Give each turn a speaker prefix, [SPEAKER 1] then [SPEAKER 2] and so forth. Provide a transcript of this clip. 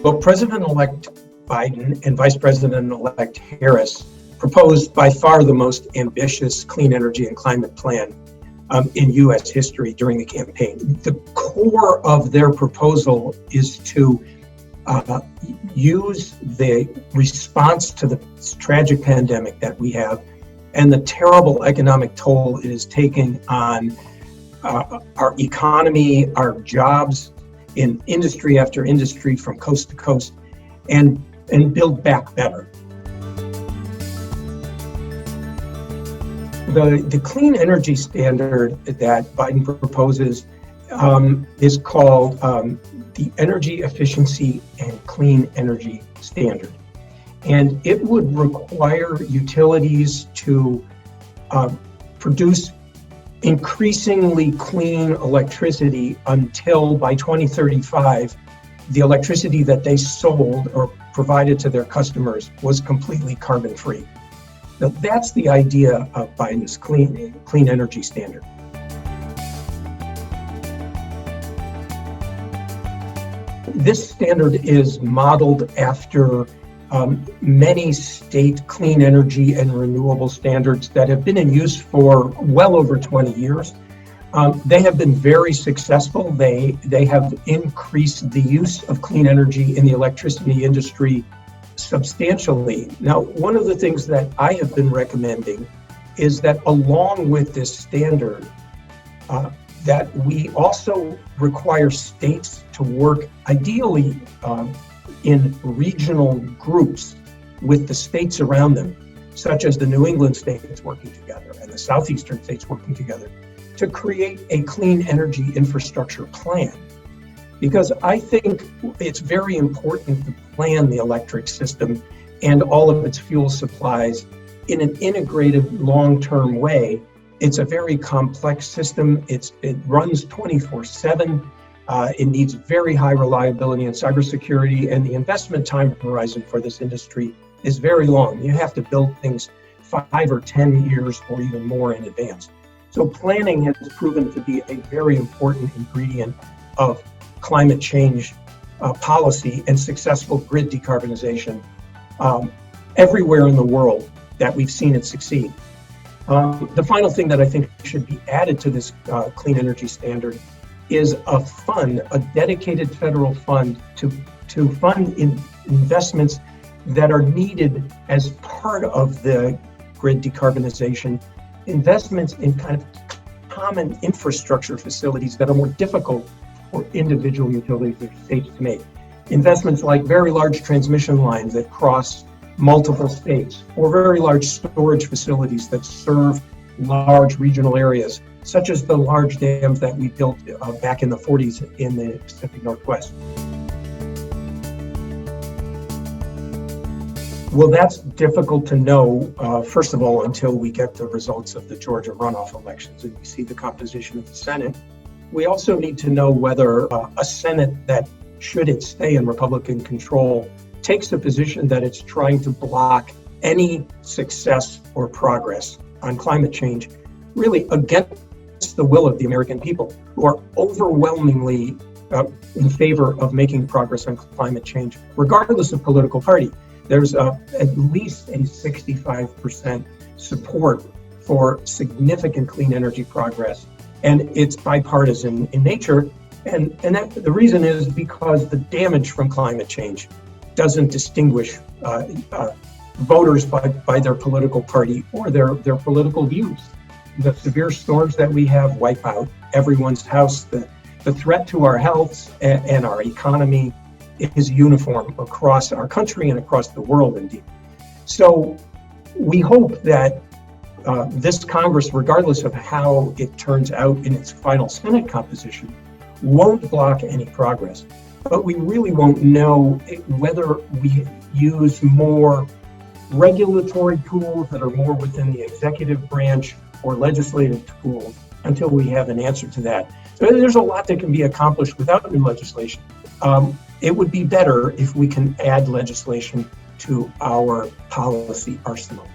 [SPEAKER 1] Well, President-elect Biden and Vice President-elect Harris proposed by far the most ambitious clean energy and climate plan in U.S. history during the campaign. The core of their proposal is to use the response to the tragic pandemic that we have and the terrible economic toll it is taking on our economy, our jobs in industry after industry from coast to coast, and build back better. The clean energy standard that Biden proposes is called the Energy Efficiency and Clean Energy Standard. And it would require utilities to produce increasingly clean electricity until by 2035, the electricity that they sold or provided to their customers was completely carbon-free. Now, that's the idea of Biden's clean energy standard. This standard is modeled after many state clean energy and renewable standards that have been in use for well over 20 years. They have been very successful. They have increased the use of clean energy in the electricity industry substantially. Now, one of the things that I have been recommending is that along with this standard, that we also require states to work ideally in regional groups with the states around them, such as the New England states working together and the southeastern states working together to create a clean energy infrastructure plan. Because I think it's very important to plan the electric system and all of its fuel supplies in an integrated long-term way. It's a very complex system. It runs 24/7. It needs very high reliability and cybersecurity, and the investment time horizon for this industry is very long. You have to build things 5 or 10 years or even more in advance. So planning has proven to be a very important ingredient of climate change policy and successful grid decarbonization everywhere in the world that we've seen it succeed. The final thing that I think should be added to this clean energy standard is a dedicated federal fund to fund investments that are needed as part of the grid decarbonization, investments in kind of common infrastructure facilities that are more difficult for individual utilities or states to make. Investments like very large transmission lines that cross multiple states, or very large storage facilities that serve large regional areas, such as the large dams that we built back in the 40s in the Pacific Northwest. Well, that's difficult to know, first of all, until we get the results of the Georgia runoff elections and we see the composition of the Senate. We also need to know whether a Senate that, should it stay in Republican control, takes the position that it's trying to block any success or progress on climate change, really against the will of the American people, who are overwhelmingly in favor of making progress on climate change, regardless of political party. There's at least a 65% support for significant clean energy progress, and it's bipartisan in nature. And the reason is because the damage from climate change doesn't distinguish voters by their political party or their political views. The severe storms that we have wipe out everyone's house. The threat to our health and our economy is uniform across our country and across the world, indeed. So we hope that this Congress, regardless of how it turns out in its final Senate composition, won't block any progress. But we really won't know whether we use more regulatory tools that are more within the executive branch or legislative tools until we have an answer to that. So there's a lot that can be accomplished without new legislation. It would be better if we can add legislation to our policy arsenal.